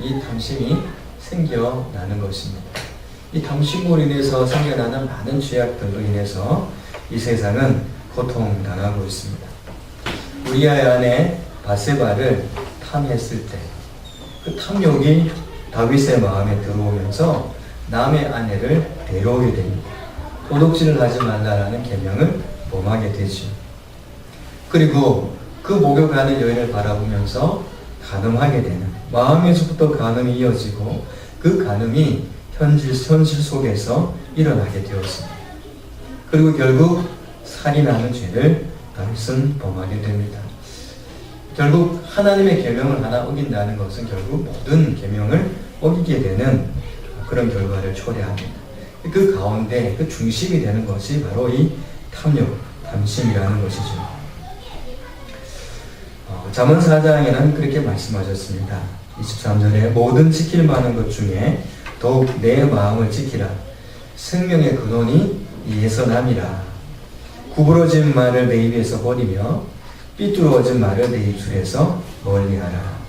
이 탐심이 생겨나는 것입니다. 이 탐심으로 인해서 생겨나는 많은 죄악들로 인해서 이 세상은 고통당하고 있습니다. 우리아의 아내 바세바를 탐했을 때 그 탐욕이 다윗의 마음에 들어오면서 남의 아내를 데려오게 됩니다. 도둑질을 하지 말라라는 계명을 범하게 되죠. 그리고 그 목욕하는 여인을 바라보면서 간음하게 되는, 마음에서부터 간음이 이어지고 그 간음이 현실 속에서 일어나게 되었습니다. 그리고 결국 살인하는 죄를 다윗은 범하게 됩니다. 결국 하나님의 계명을 하나 어긴다는 것은 결국 모든 계명을 어기게 되는 그런 결과를 초래합니다. 그 가운데 그 중심이 되는 것이 바로 이 탐욕, 탐심이라는 것이죠. 잠언 4장에는 그렇게 말씀하셨습니다. 23절에 모든 지킬 만한 것 중에 더욱 내 마음을 지키라. 생명의 근원이 이에서 남이라. 구부러진 말을 내 입에서 버리며 삐뚤어진 말을 내 입술에서 멀리하라.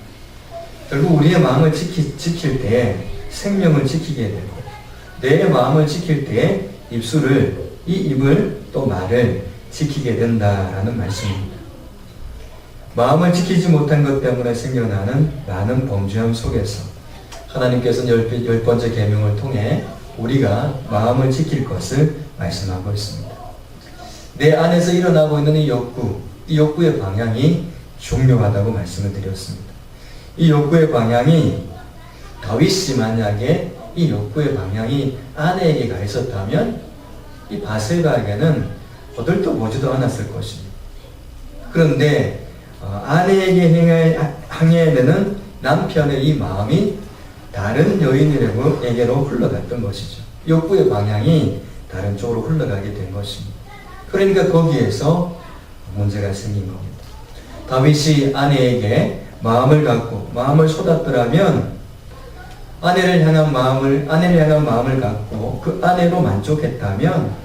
결국 우리의 마음을 지킬 때 생명을 지키게 되고, 내 마음을 지킬 때 이 입을 또 말을 지키게 된다라는 말씀입니다. 마음을 지키지 못한 것 때문에 생겨나는 많은 범죄함 속에서 하나님께서는 열 번째 계명을 통해 우리가 마음을 지킬 것을 말씀하고 있습니다. 내 안에서 일어나고 있는 이 욕구의 방향이 중요하다고 말씀을 드렸습니다. 이 욕구의 방향이 다윗이 만약에 이 욕구의 방향이 아내에게 가 있었다면 이 바세바에게는 거들떠보지도 않았을 것입니다. 그런데 아내에게 향해야 되는 남편의 이 마음이 다른 여인에게로 흘러갔던 것이죠. 욕구의 방향이 다른 쪽으로 흘러가게 된 것입니다. 그러니까 거기에서 문제가 생긴 겁니다. 다윗이 아내에게 마음을 갖고 마음을 쏟았더라면 아내를 향한 마음을 갖고 그 아내로 만족했다면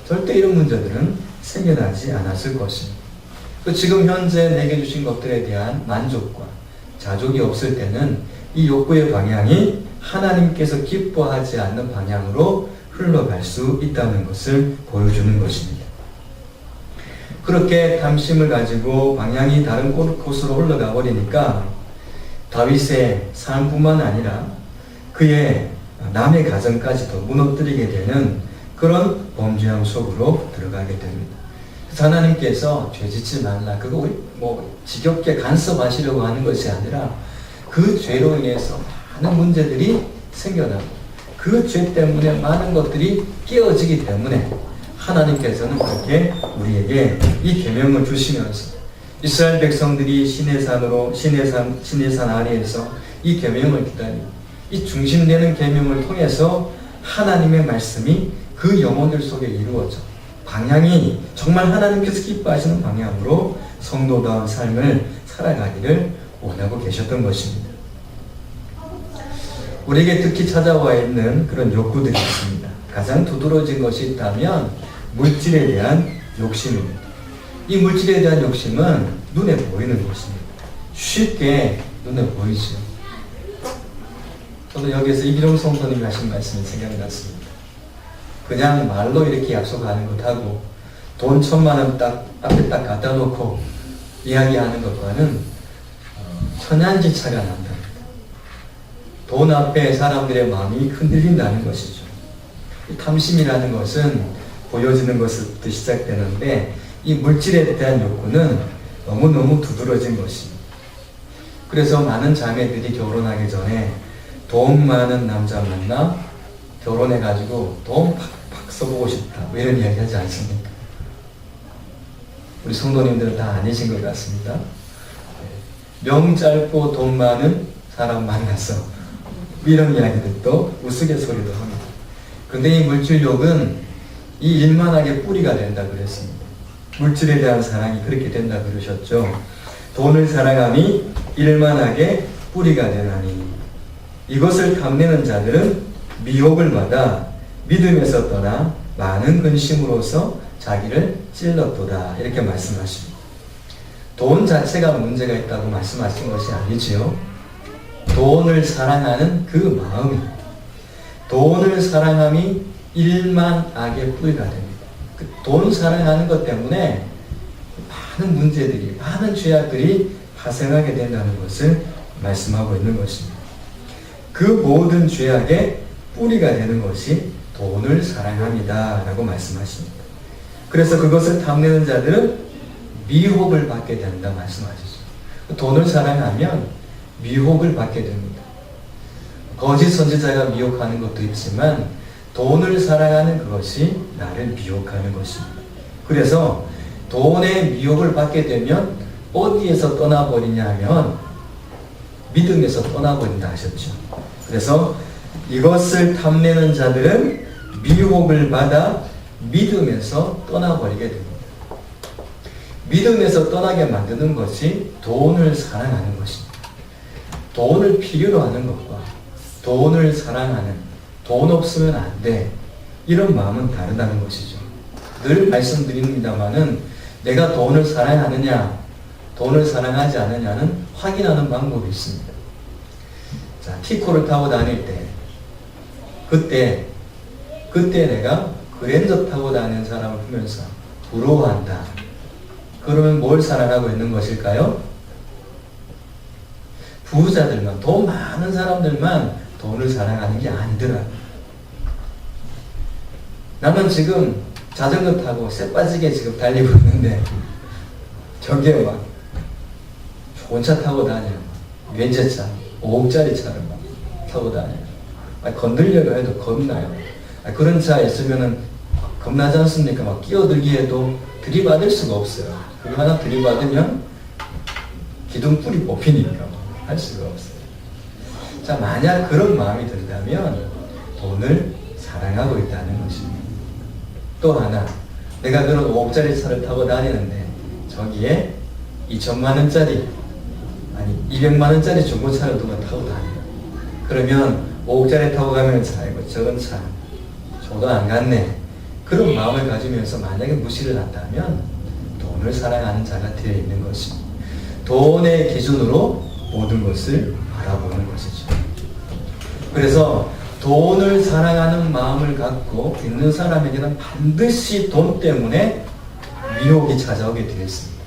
절대 이런 문제들은 생겨나지 않았을 것입니다. 지금 현재 내게 주신 것들에 대한 만족과 자족이 없을 때는 이 욕구의 방향이 하나님께서 기뻐하지 않는 방향으로 흘러갈 수 있다는 것을 보여주는 것입니다. 그렇게 탐심을 가지고 방향이 다른 곳으로 흘러가 버리니까 다윗의 삶뿐만 아니라 그의 남의 가정까지도 무너뜨리게 되는 그런 범죄함 속으로 들어가게 됩니다. 그래서 하나님께서 죄 짓지 말라, 그거 지겹게 간섭하시려고 하는 것이 아니라 그 죄로 인해서 많은 문제들이 생겨나고 그 죄 때문에 많은 것들이 깨어지기 때문에 하나님께서는 그렇게 우리에게 이 계명을 주시면서 이스라엘 백성들이 시내산 아래에서 이 계명을 기다리고 이 중심되는 계명을 통해서 하나님의 말씀이 그 영혼들 속에 이루어져 방향이 정말 하나님께서 기뻐하시는 방향으로 성도다운 삶을 살아가기를 원하고 계셨던 것입니다. 우리에게 특히 찾아와 있는 그런 욕구들이 있습니다. 가장 두드러진 것이 있다면 물질에 대한 욕심입니다. 이 물질에 대한 욕심은 눈에 보이는 것입니다. 쉽게 눈에 보이죠. 저는 여기서 이기종 성도님이 하신 말씀이 생각이 났습니다. 그냥 말로 이렇게 약속하는 것하고 돈 1,000,000원 앞에 딱 갖다 놓고 이야기하는 것과는 천양지차가 난다. 돈 앞에 사람들의 마음이 흔들린다는 것이죠. 탐심이라는 것은 보여지는 것부터 시작되는데 이 물질에 대한 욕구는 너무너무 두드러진 것입니다. 그래서 많은 자매들이 결혼하기 전에 돈 많은 남자 만나 결혼해가지고 돈 팍팍 써보고 싶다, 이런 이야기 하지 않습니까? 우리 성도님들은 다 아니신 것 같습니다. 명 짧고 돈 많은 사람 만나서 이런 이야기들도 우스갯소리도 합니다. 그런데 이 물질욕은 이 일만하게 뿌리가 된다 그랬습니다. 물질에 대한 사랑이 그렇게 된다 그러셨죠. 돈을 사랑함이 일만하게 뿌리가 되나니 이것을 탐내는 자들은 미혹을 받아 믿음에서 떠나 많은 근심으로서 자기를 찔렀도다, 이렇게 말씀하십니다. 돈 자체가 문제가 있다고 말씀하신 것이 아니지요. 돈을 사랑하는 그 마음이, 돈을 사랑함이 일만 악의 뿌리가 됩니다. 그 돈 사랑하는 것 때문에 많은 문제들이, 많은 죄악들이 발생하게 된다는 것을 말씀하고 있는 것입니다. 그 모든 죄악의 뿌리가 되는 것이 돈을 사랑합니다 라고 말씀하십니다. 그래서 그것을 탐내는 자들은 미혹을 받게 된다 말씀하셨죠. 돈을 사랑하면 미혹을 받게 됩니다. 거짓 선지자가 미혹하는 것도 있지만 돈을 사랑하는 그것이 나를 미혹하는 것입니다. 그래서 돈의 미혹을 받게 되면 어디에서 떠나버리냐 하면 믿음에서 떠나버린다 하셨죠. 그래서 이것을 탐내는 자들은 미혹을 받아 믿음에서 떠나버리게 됩니다. 믿음에서 떠나게 만드는 것이 돈을 사랑하는 것입니다. 돈을 필요로 하는 것과 돈을 사랑하는, 돈 없으면 안 돼, 이런 마음은 다르다는 것이죠. 늘 말씀드립니다마는 내가 돈을 사랑하느냐 돈을 사랑하지 않느냐는 확인하는 방법이 있습니다. 자, 티코를 타고 다닐 때 그때 내가 그랜저 타고 다니는 사람을 보면서 부러워한다. 그러면 뭘 사랑하고 있는 것일까요? 부자들만, 돈 많은 사람들만 돈을 사랑하는 게 아니더라. 나는 지금 자전거 타고 새 빠지게 지금 달리고 있는데 저기에 막 좋은 차 타고 다녀요. 외제차, 5억짜리 차를 막 타고 다녀요. 건들려고 해도 겁나요. 그런 차 있으면은 겁나지 않습니까? 막 끼어들기 해도 들이받을 수가 없어요. 그거 하나 들이받으면 기둥뿔이 뽑히니까 할 수가 없어요. 자, 만약 그런 마음이 든다면 돈을 사랑하고 있다는 것입니다. 또 하나, 내가 그런 5억짜리 차를 타고 다니는데 저기에 2천만 원짜리, 아니 200만 원짜리 중고차를 누가 타고 다녀요. 그러면 5억짜리 타고 가면 아이고 저런 차 저도 안 갔네. 그런 마음을 가지면서 만약에 무시를 한다면 돈을 사랑하는 자가 되어 있는 것입니다. 돈의 기준으로 모든 것을 바라보는 것이죠. 그래서 돈을 사랑하는 마음을 갖고 있는 사람에게는 반드시 돈 때문에 미혹이 찾아오게 되어 있습니다.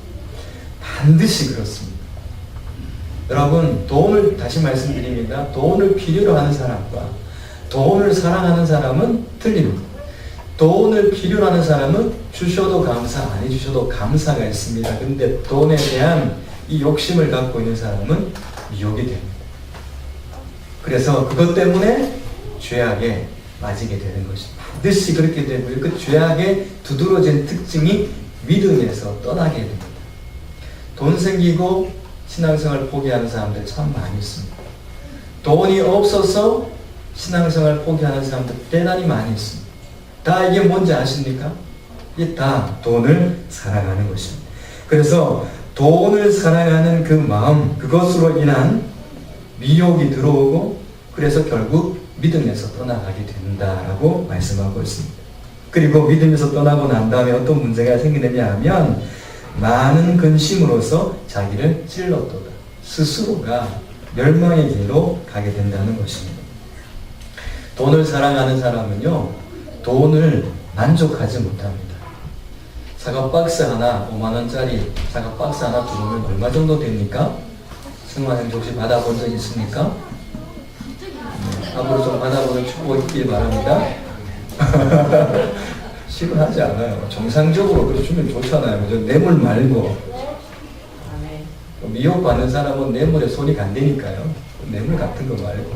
반드시 그렇습니다. 여러분, 돈을 다시 말씀드립니다. 돈을 필요로 하는 사람과 돈을 사랑하는 사람은 틀립니다. 돈을 필요로 하는 사람은 주셔도 감사, 안 해주셔도 감사가 있습니다. 근데 돈에 대한 이 욕심을 갖고 있는 사람은 미혹이 됩니다. 그래서 그것 때문에 죄악에 빠지게 되는 것입니다. 반드시 그렇게 되고요. 그 죄악의 두드러진 특징이 믿음에서 떠나게 됩니다. 돈 생기고 신앙생활 포기하는 사람들 참 많이 있습니다. 돈이 없어서 신앙생활 포기하는 사람들 대단히 많이 있습니다. 다 이게 뭔지 아십니까? 이게 다 돈을 사랑하는 것입니다. 그래서 돈을 사랑하는 그 마음, 그것으로 인한 미혹이 들어오고 그래서 결국 믿음에서 떠나가게 된다라고 말씀하고 있습니다. 그리고 믿음에서 떠나고 난 다음에 어떤 문제가 생기느냐 하면 많은 근심으로서 자기를 찔렀도다. 스스로가 멸망의 길로 가게 된다는 것입니다. 돈을 사랑하는 사람은요, 돈을 만족하지 못합니다. 사과 박스 하나, 5만원짜리 사과 박스 하나 들어오면 얼마 정도 됩니까? 승관님 혹시 받아본 적 있습니까? 앞으로 좀 받아보는 축복 있길 바랍니다. 싫어하지 않아요. 정상적으로 그렇게 주면 좋잖아요. 뇌물 말고. 미혹받는 사람은 뇌물에 손이 간다니까요. 뇌물 같은 거 말고.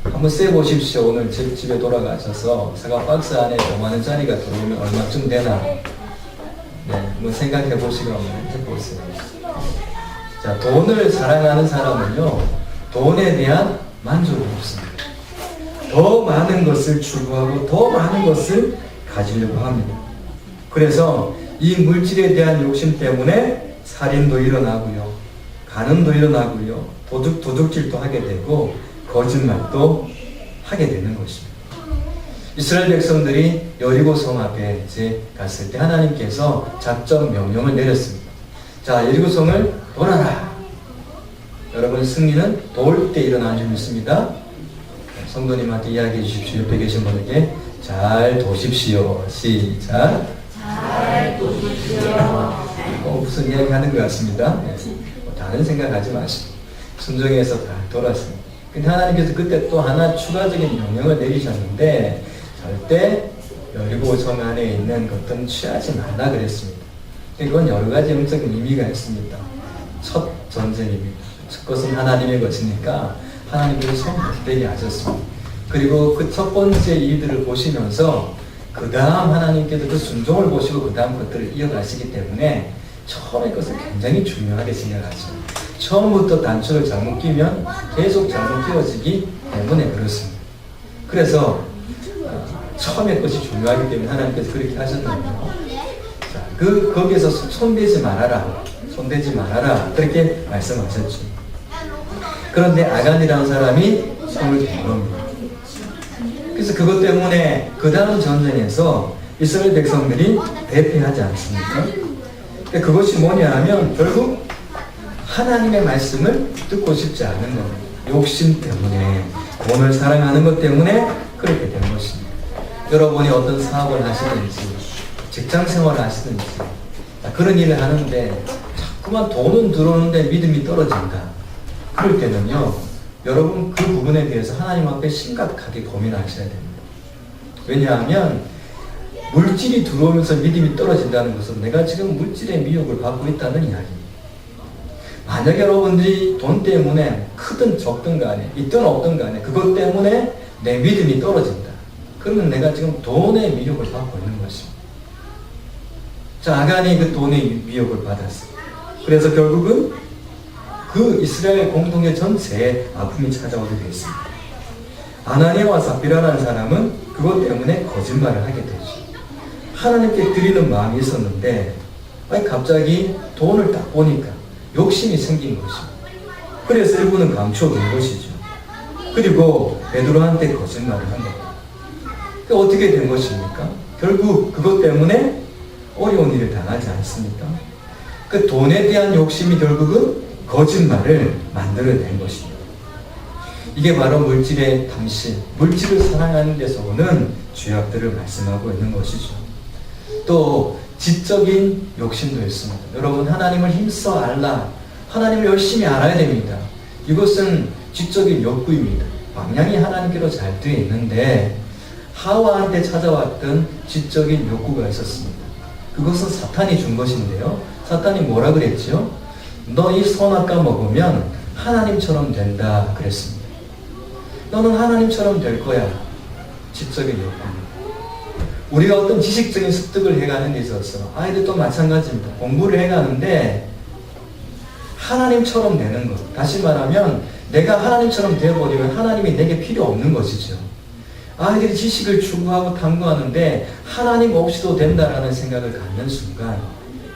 한번 세보십시오. 오늘 집에 돌아가셔서 사과 박스 안에 5만원짜리가 들어오면 얼마쯤 되나. 네, 한번 생각해 보시고 한번 해보세요. 자, 돈을 사랑하는 사람은요, 돈에 대한 만족이 없습니다. 더 많은 것을 추구하고 더 많은 것을 가지려고 합니다. 그래서 이 물질에 대한 욕심 때문에 살인도 일어나고요, 간음도 일어나고요, 도둑질도 하게 되고 거짓말도 하게 되는 것입니다. 이스라엘 백성들이 여리고 성 앞에 이제 갔을 때 하나님께서 작전 명령을 내렸습니다. 자, 여리고 성을 돌아라. 여러분 여러분 승리는 도울 때 일어나는 줄 믿습니다. 성도님한테 이야기해 주십시오. 옆에 계신 분에게 잘 도십시오. 시작. 잘 도십시오. 무슨 이야기 하는 것 같습니다. 다른 생각하지 마시고 순종해서 다 돌았습니다. 근데 하나님께서 그때 또 하나 추가적인 명령을 내리셨는데 절대 여리고 성 안에 있는 것들은 취하지 말라 그랬습니다. 이건 여러 가지 영적인 의미가 있습니다. 첫 전쟁입니다. 첫 것은 하나님의 것이니까 하나님께서 손 못대게 하셨습니다. 그리고 그 첫 번째 일들을 보시면서 그 다음 하나님께서 그 순종을 보시고 그 다음 것들을 이어가시기 때문에 처음의 것을 굉장히 중요하게 생각하죠. 처음부터 단추를 잘못 끼면 계속 잘못 끼워지기 때문에 그렇습니다. 그래서 처음의 것이 중요하기 때문에 하나님께서 그렇게 하셨는데요. 자, 거기에서 손대지 말아라. 손대지 말아라. 그렇게 말씀하셨죠. 그런데 아간이라는 사람이 손을 댄 겁니다. 그래서 그것 때문에 그 다음 전쟁에서 이스라엘 백성들이 대패하지 않습니까? 근데 그것이 뭐냐 하면 결국 하나님의 말씀을 듣고 싶지 않은 겁니다. 욕심 때문에, 돈을 사랑하는 것 때문에 그렇게 된 것입니다. 여러분이 어떤 사업을 하시든지 직장 생활을 하시든지 그런 일을 하는데 자꾸만 돈은 들어오는데 믿음이 떨어진다. 그럴 때는요, 여러분 그 부분에 대해서 하나님 앞에 심각하게 고민하셔야 됩니다. 왜냐하면 물질이 들어오면서 믿음이 떨어진다는 것은 내가 지금 물질의 미혹을 받고 있다는 이야기입니다. 만약 여러분들이 돈 때문에 크든 적든 간에 있든 없든 간에 그것 때문에 내 믿음이 떨어진다. 그러면 내가 지금 돈의 미혹을 받고 있는 것입니다. 자, 아간이 그 돈의 미혹을 받았어요. 그래서 결국은 그 이스라엘 공동체 전체에 아픔이 찾아오게 되었습니다. 아나니아와 삽비라라는 사람은 그것 때문에 거짓말을 하게 되죠. 하나님께 드리는 마음이 있었는데 갑자기 돈을 딱 보니까 욕심이 생긴 것입니다. 그래서 일부는 감추어둔 것이죠. 그리고 베드로한테 거짓말을 한 겁니다. 어떻게 된 것입니까? 결국 그것 때문에 어려운 일을 당하지 않습니까? 그 돈에 대한 욕심이 결국은 거짓말을 만들어낸 것입니다. 이게 바로 물질의 탐심, 물질을 사랑하는 데서 오는 죄악들을 말씀하고 있는 것이죠. 또 지적인 욕심도 있습니다. 여러분, 하나님을 힘써 알라, 하나님을 열심히 알아야 됩니다. 이것은 지적인 욕구입니다. 방향이 하나님께로 잘 되어 있는데 하와한테 찾아왔던 지적인 욕구가 있었습니다. 그것은 사탄이 준 것인데요. 사탄이 뭐라 그랬죠? 너 이 선악과 먹으면 하나님처럼 된다 그랬습니다. 너는 하나님처럼 될 거야. 지적인 욕구입니다. 우리가 어떤 지식적인 습득을 해가는 데 있어서 아이들도 마찬가지입니다. 공부를 해가는데 하나님처럼 되는 것. 다시 말하면 내가 하나님처럼 되어버리면 하나님이 내게 필요 없는 것이죠. 아이들이 지식을 추구하고 탐구하는데 하나님 없이도 된다라는 생각을 갖는 순간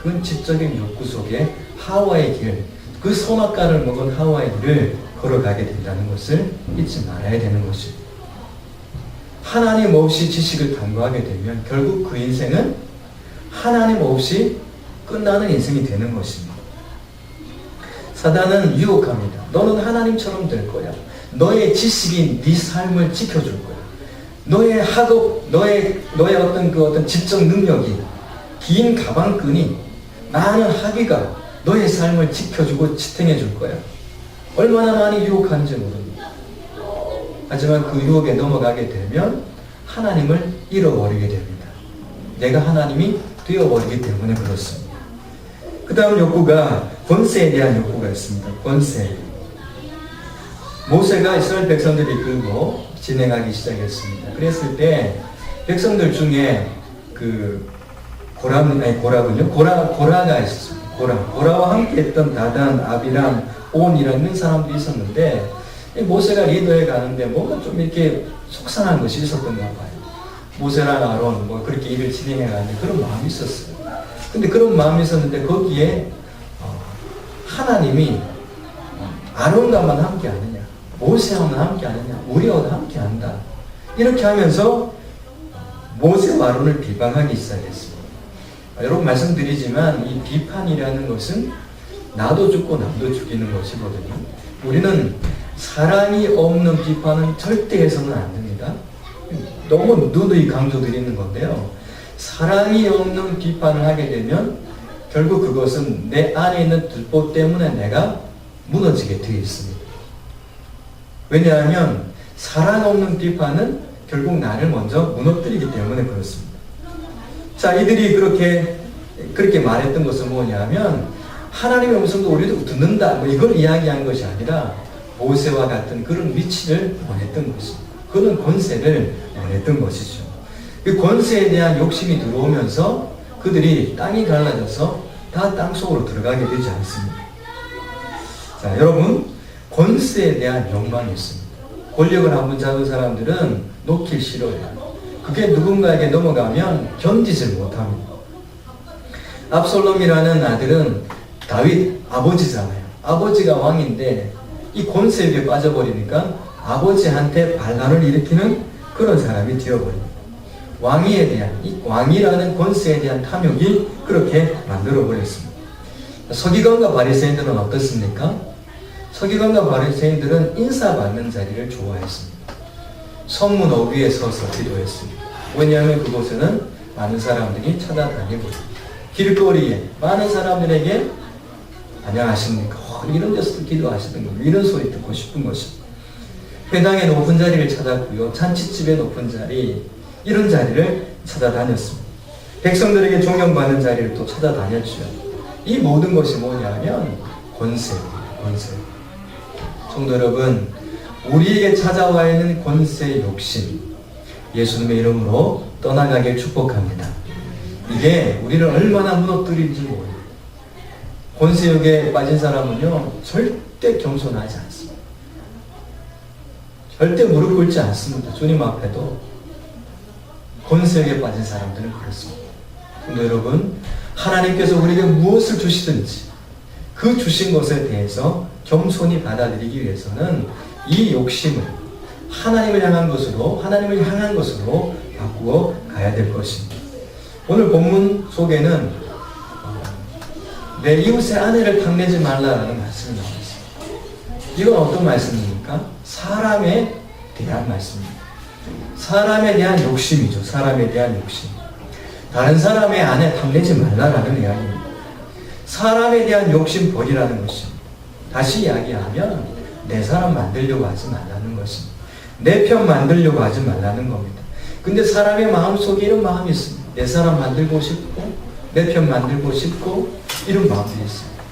그건 지적인 욕구 속에 하와의 길, 그 선악과를 먹은 하와의 길을 걸어가게 된다는 것을 잊지 말아야 되는 것입니다. 하나님 없이 지식을 탐구하게 되면 결국 그 인생은 하나님 없이 끝나는 인생이 되는 것입니다. 사단은 유혹합니다. 너는 하나님처럼 될 거야. 너의 지식이 네 삶을 지켜줄 거야. 너의 학업, 너의 어떤 지적 능력이, 긴 가방끈이 많은 학위가 너의 삶을 지켜주고 지탱해 줄 거야. 얼마나 많이 유혹하는지 모릅니다. 하지만 그 유혹에 넘어가게 되면 하나님을 잃어버리게 됩니다. 내가 하나님이 되어버리기 때문에 그렇습니다. 그 다음 욕구가 권세에 대한 욕구가 있습니다. 권세. 모세가 이스라엘 백성들을 이끌고 진행하기 시작했습니다. 그랬을 때 백성들 중에 고라가 있었습니다. 고라와 함께 했던 다단, 아비람, 온이라는 사람들이 있었는데 모세가 리더에 가는데 뭔가 좀 이렇게 속상한 것이 있었던가 봐요. 모세랑 아론 그렇게 일을 진행해 가는데 그런 마음이 있었어요. 근데 그런 마음이 있었는데 거기에 하나님이 아론과만 함께 하느냐, 모세와만 함께 하느냐, 우리와 함께 한다. 이렇게 하면서 모세와 아론을 비방하기 시작했습니다. 여러분 말씀드리지만 이 비판이라는 것은 나도 죽고 남도 죽이는 것이거든요. 우리는 사랑이 없는 비판은 절대 해서는 안 됩니다. 너무 누누이 강조드리는 건데요. 사랑이 없는 비판을 하게 되면 결국 그것은 내 안에 있는 들보 때문에 내가 무너지게 되어 있습니다. 왜냐하면 사랑 없는 비판은 결국 나를 먼저 무너뜨리기 때문에 그렇습니다. 자, 이들이 그렇게 말했던 것은 뭐냐면 하나님의 음성도 우리도 듣는다, 뭐 이걸 이야기한 것이 아니라 모세와 같은 그런 위치를 원했던 것입니다. 그런 권세를 원했던 것이죠. 그 권세에 대한 욕심이 들어오면서 그들이 땅이 갈라져서 다 땅속으로 들어가게 되지 않습니다. 자, 여러분, 권세에 대한 욕망이 있습니다. 권력을 한번 잡은 사람들은 놓기 싫어해요. 그게 누군가에게 넘어가면 견디질 못합니다. 압살롬이라는 아들은 다윗 아버지잖아요. 아버지가 왕인데 이 권세에 빠져버리니까 아버지한테 반란을 일으키는 그런 사람이 되어버립니다. 왕위에 대한, 이 왕이라는 권세에 대한 탐욕이 그렇게 만들어버렸습니다. 서기관과 바리새인들은 어떻습니까? 서기관과 바리새인들은 인사받는 자리를 좋아했습니다. 성문 어귀에 서서 기도했습니다. 왜냐하면 그곳에는 많은 사람들이 찾아다니고 길거리에 많은 사람들에게 안녕하십니까? 이런 데서도 기도하시던 거, 이런 소리 듣고 싶은 것입니다. 회당의 높은 자리를 찾았고요. 잔치집의 높은 자리, 이런 자리를 찾아다녔습니다. 백성들에게 존경받는 자리를 또 찾아다녔죠. 이 모든 것이 뭐냐면 권세입니다. 권세. 성도 여러분, 우리에게 찾아와 있는 권세의 욕심, 예수님의 이름으로 떠나가길 축복합니다. 이게 우리를 얼마나 무너뜨리는지 모릅니다. 권세욕에 빠진 사람은요, 절대 겸손하지 않습니다. 절대 무릎 꿇지 않습니다. 주님 앞에도. 권세욕에 빠진 사람들은 그렇습니다. 근데 여러분, 하나님께서 우리에게 무엇을 주시든지 그 주신 것에 대해서 겸손히 받아들이기 위해서는 이 욕심을 하나님을 향한 것으로 바꾸어 가야 될 것입니다. 오늘 본문 속에는 내 이웃의 아내를 탐내지 말라라는 말씀이 나와 있습니다. 이건 어떤 말씀입니까? 사람에 대한 말씀입니다. 사람에 대한 욕심이죠. 사람에 대한 욕심. 다른 사람의 아내 탐내지 말라라는 이야기입니다. 사람에 대한 욕심 버리라는 것입니다. 다시 이야기하면 내 사람 만들려고 하지 말라는 것입니다. 내 편 만들려고 하지 말라는 겁니다. 근데 사람의 마음속에 이런 마음이 있습니다. 내 사람 만들고 싶고 내 편 만들고 싶고 이런 마음이 있습니다.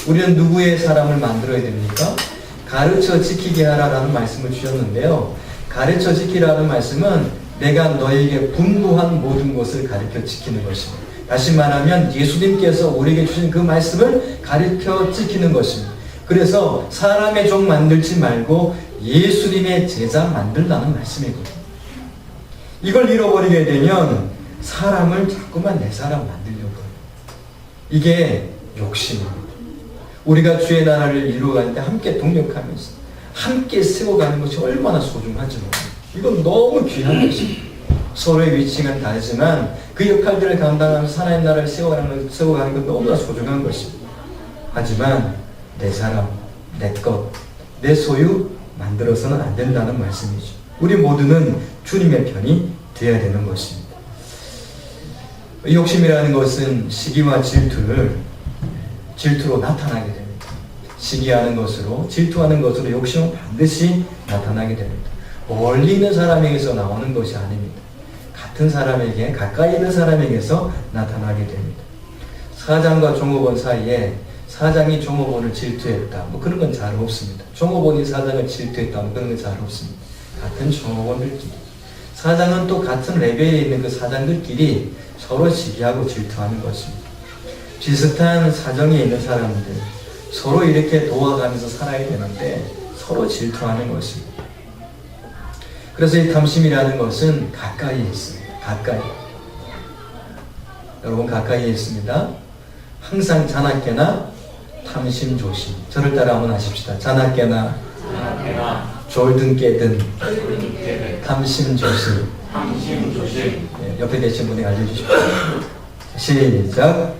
우리는 누구의 사람을 만들어야 됩니까? 가르쳐 지키게 하라라는 말씀을 주셨는데요. 가르쳐 지키라는 말씀은 내가 너에게 분부한 모든 것을 가르쳐 지키는 것입니다. 다시 말하면 예수님께서 우리에게 주신 그 말씀을 가르쳐 지키는 것입니다. 그래서 사람의 종 만들지 말고 예수님의 제자 만들라는 말씀이거든요. 이걸 잃어버리게 되면 사람을 자꾸만 내 사람 만들려고 해요. 이게 욕심입니다. 우리가 주의 나라를 이루어갈 때 함께 동력하면서 함께 세워가는 것이 얼마나 소중한지 모릅니다. 이건 너무 귀한 것입니다. 서로의 위치는 다르지만 그 역할들을 감당하면서 하나님 나라를 세워가는 건 너무나 소중한 것입니다. 하지만 내 사람, 내 것, 내 소유 만들어서는 안 된다는 말씀이죠. 우리 모두는 주님의 편이 되어야 되는 것입니다. 이 욕심이라는 것은 시기와 질투로 나타나게 됩니다. 시기하는 것으로, 질투하는 것으로 욕심은 반드시 나타나게 됩니다. 멀리 있는 사람에게서 나오는 것이 아닙니다. 같은 사람에게, 가까이 있는 사람에게서 나타나게 됩니다. 사장과 종업원 사이에 사장이 종업원을 질투했다, 뭐 그런 건 잘 없습니다. 종업원이 사장을 질투했다, 뭐 그런 건 잘 없습니다. 같은 종업원들끼리. 사장은 또 같은 레벨에 있는 그 사장들끼리 서로 시기하고 질투하는 것입니다. 비슷한 사정에 있는 사람들, 서로 이렇게 도와가면서 살아야 되는데 서로 질투하는 것입니다. 그래서 이 탐심이라는 것은 가까이에 있습니다. 가까이. 여러분 가까이에 있습니다. 항상 자나깨나 탐심 조심. 저를 따라 한번 하십시다. 자나깨나 졸든 깨든 탐심 조심. 네, 옆에 계신 분이 알려주십시오. 시작.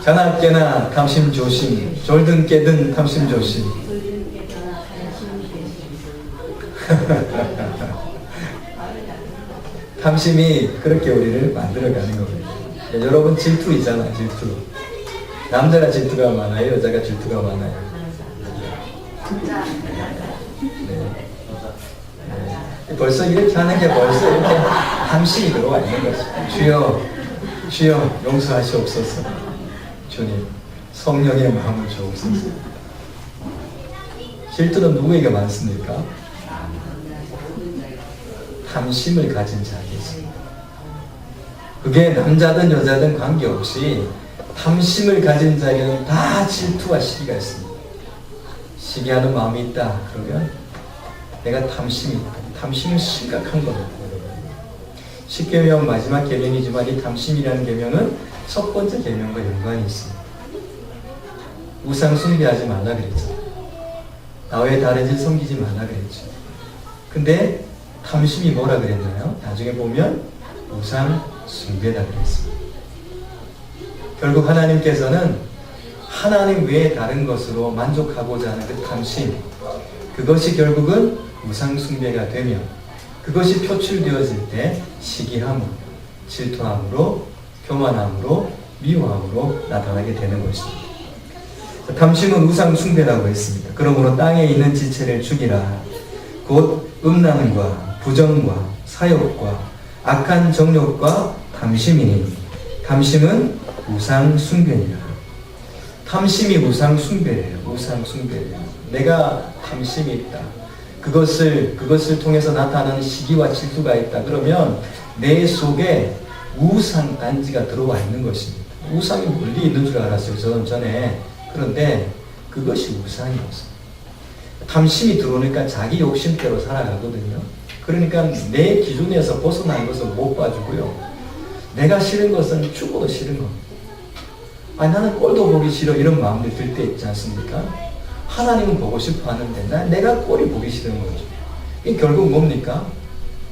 자나 깨나 탐심 조심, 졸든 깨든 탐심 조심. 탐심이 그렇게 우리를 만들어가는 겁니다. 여러분 질투이잖아, 질투. 남자가 질투가 많아요, 여자가 질투가 많아요. 네. 네. 벌써 이렇게 하는 게 벌써 이렇게 탐심이 들어와 있는 거죠. 주여, 주여 용서하시옵소서. 주님, 성령의 마음을 주옵소서. 질투는 누구에게 많습니까? 탐심을 가진 자에게 있습니다. 그게 남자든 여자든 관계없이 탐심을 가진 자에게는 다 질투와 시기가 있습니다. 시기하는 마음이 있다 그러면 내가 탐심이 있다. 탐심은 심각한 겁니다. 십계명 마지막 계명이지만 이 탐심이라는 계명은 첫 번째 계명과 연관이 있습니다. 우상 숭배하지 말라 그랬죠. 나 외에 다른 질 섬기지 말라 그랬죠. 근데 탐심이 뭐라 그랬나요? 나중에 보면 우상 숭배다 그랬습니다. 결국 하나님께서는 하나님 외에 다른 것으로 만족하고자 하는 그 탐심, 그것이 결국은 우상 숭배가 되며 그것이 표출되어질 때 시기함으로, 질투함으로, 교만함으로, 미워함으로 나타나게 되는 것입니다. 탐심은 우상 숭배라고 했습니다. 그러므로 땅에 있는 지체를 죽이라. 곧 음란과 부정과 사욕과 악한 정욕과 탐심이니 탐심은 우상 숭배니라. 탐심이 우상 숭배래요. 우상 숭배래요. 내가 탐심이 있다. 그것을 통해서 나타나는 시기와 질투가 있다. 그러면 내 속에 우상 단지가 들어와 있는 것입니다. 우상이 멀리 있는 줄 알았어요. 저는 전에. 그런데 그것이 우상이었어요. 탐심이 들어오니까 자기 욕심대로 살아가거든요. 그러니까 내 기준에서 벗어난 것을 못 봐주고요. 내가 싫은 것은 죽어도 싫은 겁니다. 아니, 나는 꼴도 보기 싫어 이런 마음들 들 때 있지 않습니까? 하나님은 보고 싶어 하는데 내가 꼴이 보기 싫은 거죠. 이게 결국 뭡니까?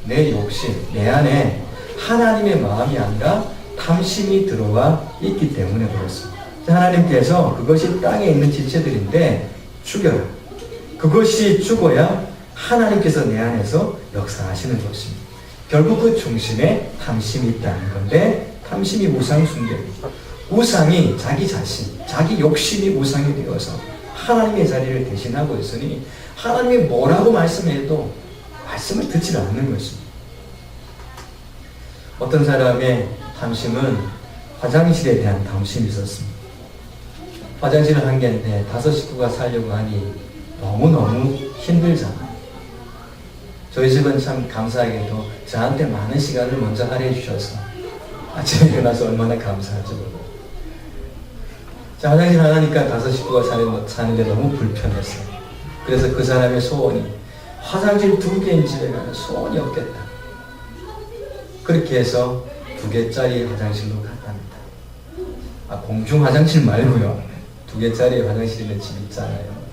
내 욕심, 내 안에 하나님의 마음이 아니라 탐심이 들어와 있기 때문에 그렇습니다. 하나님께서 그것이 땅에 있는 지체들인데 죽여라. 그것이 죽어야 하나님께서 내 안에서 역사하시는 것입니다. 결국 그 중심에 탐심이 있다는 건데 탐심이 우상 숭배입니다. 우상이 자기 자신, 자기 욕심이 우상이 되어서 하나님의 자리를 대신하고 있으니 하나님이 뭐라고 말씀해도 말씀을 듣지 않는 것입니다. 어떤 사람의 탐심은 화장실에 대한 탐심이 있었습니다. 화장실을 한 개인데 5 식구가 살려고 하니 너무너무 힘들잖아요. 저희 집은 참 감사하게도 저한테 많은 시간을 먼저 할애해 주셔서 아침에 일어나서 얼마나 감사하죠. 자, 화장실 하나니까 5 식구가 사는데 너무 불편했어요. 그래서 그 사람의 소원이 화장실 2개인 집에 가면 소원이 없겠다. 그렇게 해서 2개짜리 화장실로 갔답니다. 공중 화장실 말고요. 2개짜리 화장실 있는 집 있잖아요.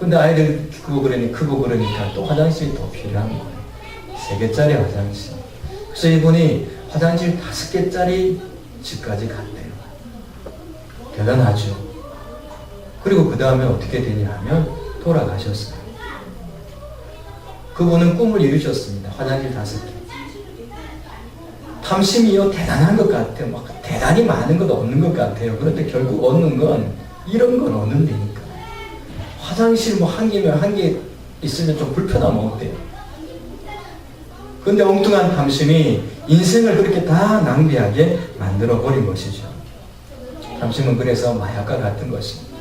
근데 아이들 크고 그러니까 또 화장실이 더 필요한 거예요. 3개짜리 화장실. 그래서 이분이 화장실 5개짜리 집까지 갔대요. 대단하죠. 그리고 그 다음에 어떻게 되냐 하면 돌아가셨어요. 그분은 꿈을 이루셨습니다. 화장실 5개. 탐심이요 대단한 것 같아요. 막 대단히 많은 것 얻는 것 같아요. 그런데 결국 얻는 건 이런 걸 얻는 데니까. 화장실 뭐 1개면 1개 있으면 좀 불편하면 어때요? 근데 엉뚱한 탐심이 인생을 그렇게 다 낭비하게 만들어 버린 것이죠. 탐심은 그래서 마약과 같은 것입니다.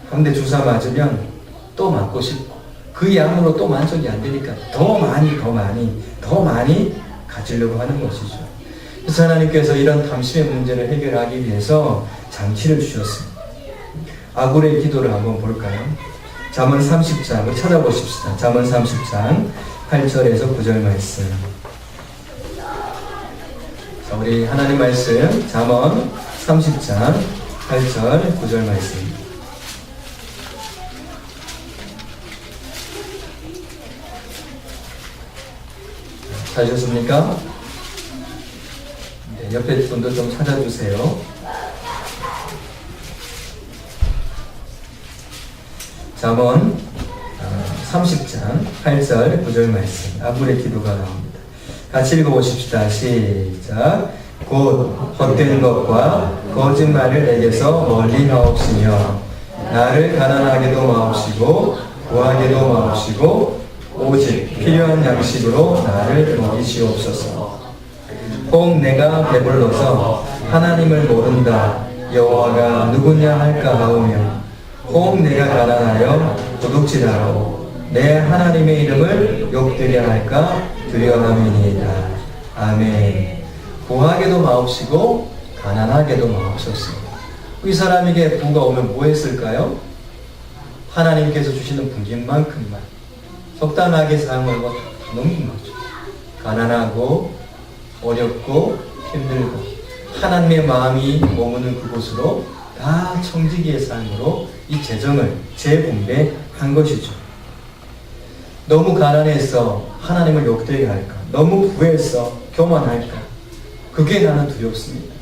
그런데 주사 맞으면 또 맞고 싶고 그 양으로 또 만족이 안 되니까 더 많이 가지려고 하는 것이죠. 그래서 하나님께서 이런 탐심의 문제를 해결하기 위해서 장치를 주셨습니다. 아굴의 기도를 한번 볼까요? 잠언 30장을 찾아보십시다. 잠언 30장 8절에서 9절 말씀. 자, 우리 하나님 말씀 잠언 30장 8절 9절 말씀. 찾으셨습니까? 네, 옆에 분도 좀 찾아주세요. 잠언 30장 8절 9절 말씀 아굴의 기도가 나옵니다. 같이 읽어보십시다. 시작. 곧 헛된 것과 거짓말을 내게서 멀리 마옵시며 나를 가난하게도 마옵시고 구하게도 마옵시고 오직 필요한 양식으로 나를 먹이시옵소서. 혹 내가 배불러서 하나님을 모른다 여호와가 누구냐 할까 하오며 혹 내가 가난하여 도둑질하러 내 하나님의 이름을 욕되게 할까 두려움이니이다. 아멘. 구하게도 마옵시고 가난하게도 마옵소서. 이 사람에게 부가 오면 뭐 했을까요? 하나님께서 주시는 분깃만큼만 적당하게 사용하고 넘긴 거죠. 가난하고 어렵고 힘들고 하나님의 마음이 머무는 그곳으로 다 청지기의 삶으로 이 재정을 재분배한 것이죠. 너무 가난해서 하나님을 욕되게 할까? 너무 부해서 교만할까? 그게 나는 두렵습니다.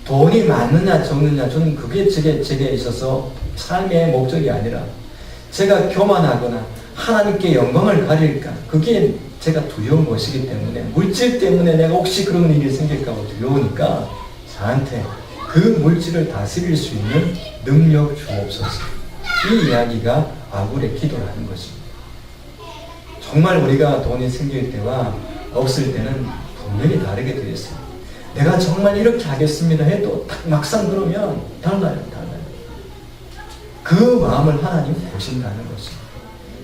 돈이 많느냐 적느냐 저는 그게 제게 있어서 삶의 목적이 아니라 제가 교만하거나 하나님께 영광을 가릴까? 그게 제가 두려운 것이기 때문에 물질 때문에 내가 혹시 그런 일이 생길까 봐 두려우니까 저한테 그 물질을 다스릴 수 있는 능력 주옵소서. 이 이야기가 아굴의 기도라는 것입니다. 정말 우리가 돈이 생길 때와 없을 때는 분명히 다르게 되어 있습니다. 내가 정말 이렇게 하겠습니다 해도 딱 막상 그러면 달라요. 그 마음을 하나님 보신다는 것입니다.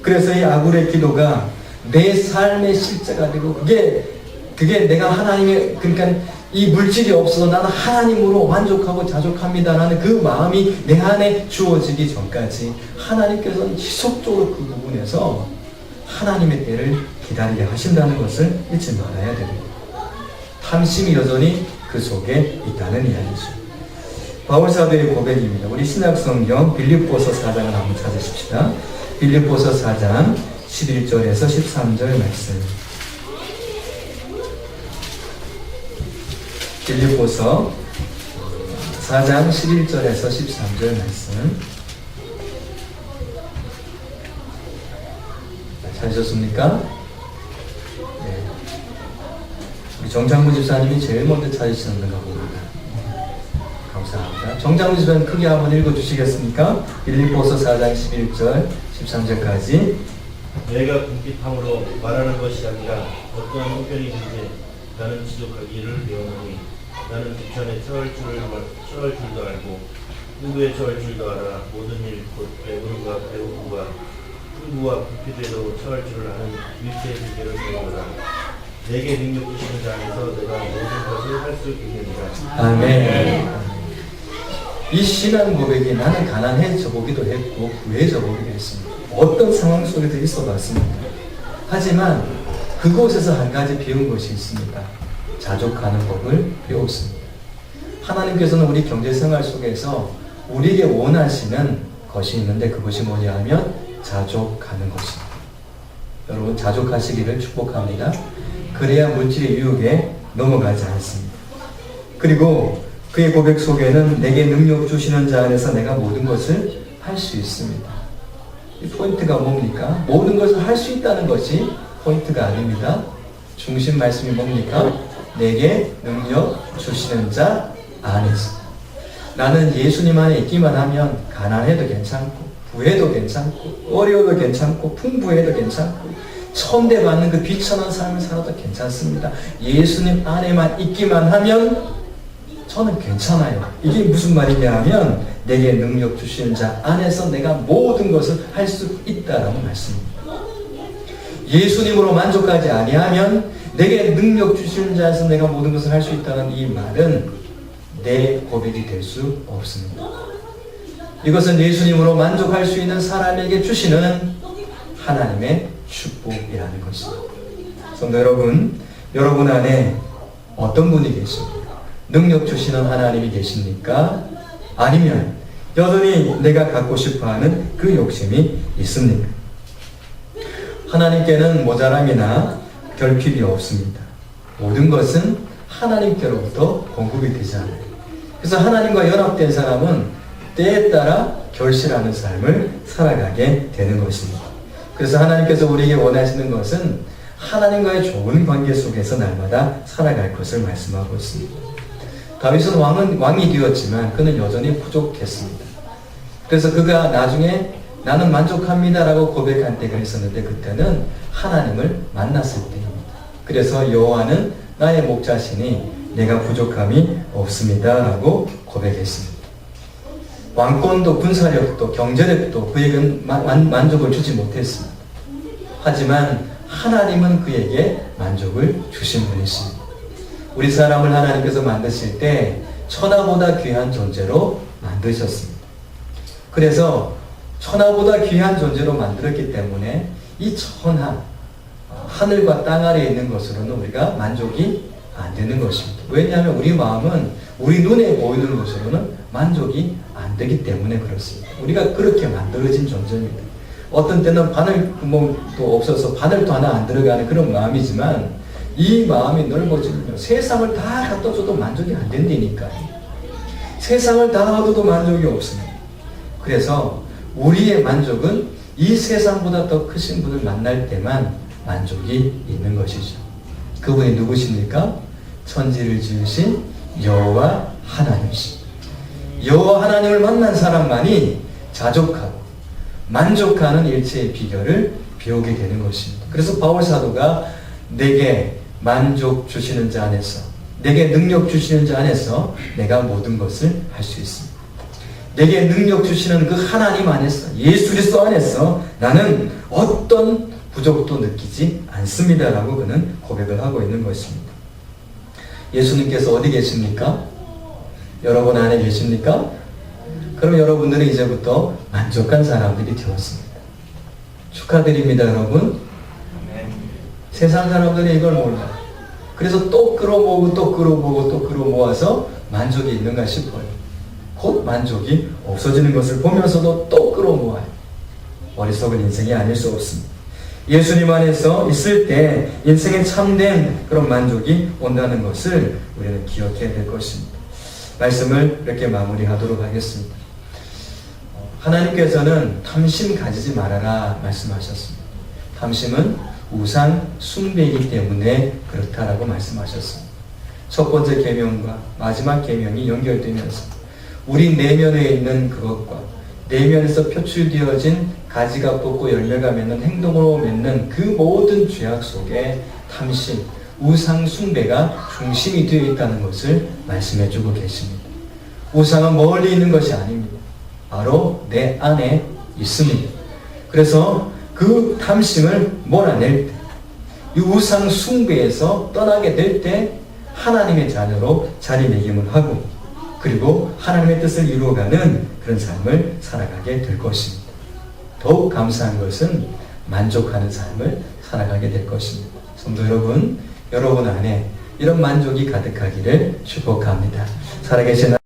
그래서 이 아굴의 기도가 내 삶의 실제가 되고 그게 내가 하나님의 그러니까 이 물질이 없어서 나는 하나님으로 만족하고 자족합니다라는 그 마음이 내 안에 주어지기 전까지 하나님께서는 지속적으로 그 부분에서 하나님의 때를 기다리게 하신다는 것을 잊지 말아야 됩니다. 탐심이 여전히 그 속에 있다는 이야기죠. 바울 사도의 고백입니다. 우리 신약 성경 빌립보서 4장을 한번 찾으십시다. 빌립보서 4장 11절에서 13절 말씀. 빌립보서 4장 11절에서 13절 말씀. 찾으셨습니까? 네. 우리 정장무 집사님이 제일 먼저 찾으시는가 봅니다. 감사합니다. 정장무 집사님 크게 한번 읽어주시겠습니까? 빌립보서 4장 11절 13절까지. 내가 궁핍함으로 말하는 것이 아니라 어떠한 형편이든지 나는 지족하기를 배우노니 나는 부천에 처할 줄도 알고 누구에 처할 줄도 알아. 모든 일 곧 배부름과 배고픔과 풍부와 부피되도 처할 줄을 아는 일체의 비결을 배우노라. 내게 능력 주시는 자 안에서 내가 모든 것을 할 수 있느니라. 아멘. 이 신앙 고백이 나는 가난해져 보기도 했고 부해져 보기도 했습니다. 어떤 상황 속에도 있어 봤습니다. 하지만 그곳에서 한 가지 배운 것이 있습니다. 자족하는 법을 배웠습니다. 하나님께서는 우리 경제생활 속에서 우리에게 원하시는 것이 있는데 그것이 뭐냐 하면 자족하는 것입니다. 여러분 자족하시기를 축복합니다. 그래야 물질의 유혹에 넘어가지 않습니다. 그리고 그의 고백 속에는 내게 능력 주시는 자 안에서 내가 모든 것을 할 수 있습니다. 이 포인트가 뭡니까? 모든 것을 할 수 있다는 것이 포인트가 아닙니다. 중심 말씀이 뭡니까? 내게 능력 주시는 자 안에서. 나는 예수님 안에 있기만 하면 가난해도 괜찮고 부해도 괜찮고 어려워도 괜찮고 풍부해도 괜찮고 천대받는 그 비천한 삶을 살아도 괜찮습니다. 예수님 안에만 있기만 하면 저는 괜찮아요. 이게 무슨 말이냐 하면 내게 능력 주시는 자 안에서 내가 모든 것을 할 수 있다라는 말씀입니다. 예수님으로 만족하지 아니하면 내게 능력 주시는 자에서 내가 모든 것을 할 수 있다는 이 말은 내 고백이 될 수 없습니다. 이것은 예수님으로 만족할 수 있는 사람에게 주시는 하나님의 축복이라는 것입니다. 성도 여러분, 여러분 안에 어떤 분이 계십니까? 능력 주시는 하나님이 계십니까? 아니면 여전히 내가 갖고 싶어하는 그 욕심이 있습니까? 하나님께는 모자람이나 결핍이 없습니다. 모든 것은 하나님께로부터 공급이 되지 않아요. 그래서 하나님과 연합된 사람은 때에 따라 결실하는 삶을 살아가게 되는 것입니다. 그래서 하나님께서 우리에게 원하시는 것은 하나님과의 좋은 관계 속에서 날마다 살아갈 것을 말씀하고 있습니다. 다윗은 왕이 되었지만 그는 여전히 부족했습니다. 그래서 그가 나중에 나는 만족합니다라고 고백한 때가 있었는데 그때는 하나님을 만났을 때입니다. 그래서 여호와는 나의 목자시니 내가 부족함이 없습니다라고 고백했습니다. 왕권도 군사력도 경제력도 그에게는 만족을 주지 못했습니다. 하지만 하나님은 그에게 만족을 주신 분이십니다. 우리 사람을 하나님께서 만드실 때 천하보다 귀한 존재로 만드셨습니다. 그래서 천하보다 귀한 존재로 만들었기 때문에 이 천하, 하늘과 땅 아래에 있는 것으로는 우리가 만족이 안 되는 것입니다. 왜냐하면 우리 마음은 우리 눈에 보이는 것으로는 만족이 안 되기 때문에 그렇습니다. 우리가 그렇게 만들어진 존재입니다. 어떤 때는 바늘구멍도 없어서 바늘도 하나 안 들어가는 그런 마음이지만 이 마음이 넓어지면 세상을 다 갖다 줘도 만족이 안 된다니까요. 세상을 다 얻어도 만족이 없습니다. 그래서 우리의 만족은 이 세상보다 더 크신 분을 만날 때만 만족이 있는 것이죠. 그분이 누구십니까? 천지를 지으신 여호와 하나님이십니다. 여호와 하나님을 만난 사람만이 자족하고 만족하는 일체의 비결을 배우게 되는 것입니다. 그래서 바울 사도가 내게 만족 주시는 자 안에서, 내게 능력 주시는 자 안에서 내가 모든 것을 할 수 있습니다. 내게 능력 주시는 그 하나님 안에서, 예수 그리스도 안에서 나는 어떤 부족도 느끼지 않습니다라고 그는 고백을 하고 있는 것입니다. 예수님께서 어디 계십니까? 여러분 안에 계십니까? 그럼 여러분들은 이제부터 만족한 사람들이 되었습니다. 축하드립니다, 여러분. 세상 사람들은 이걸 몰라요. 그래서 또 끌어모으고 또 끌어모으고 또 끌어모아서 만족이 있는가 싶어요. 곧 만족이 없어지는 것을 보면서도 또 끌어모아요. 어리석은 인생이 아닐 수 없습니다. 예수님 안에서 있을 때 인생에 참된 그런 만족이 온다는 것을 우리는 기억해야 될 것입니다. 말씀을 이렇게 마무리하도록 하겠습니다. 하나님께서는 탐심 가지지 말아라 말씀하셨습니다. 탐심은 우상 숭배이기 때문에 그렇다라고 말씀하셨습니다. 첫 번째 계명과 마지막 계명이 연결되면서 우리 내면에 있는 그것과 내면에서 표출되어진 가지가 뽑고 열매가 맺는 행동으로 맺는 그 모든 죄악 속에 탐심, 우상 숭배가 중심이 되어 있다는 것을 말씀해 주고 계십니다. 우상은 멀리 있는 것이 아닙니다. 바로 내 안에 있습니다. 그래서 그 탐심을 몰아낼 때, 이 우상 숭배에서 떠나게 될 때 하나님의 자녀로 자리매김을 하고 그리고 하나님의 뜻을 이루어가는 그런 삶을 살아가게 될 것입니다. 더욱 감사한 것은 만족하는 삶을 살아가게 될 것입니다. 성도 여러분, 여러분 안에 이런 만족이 가득하기를 축복합니다. 살아계신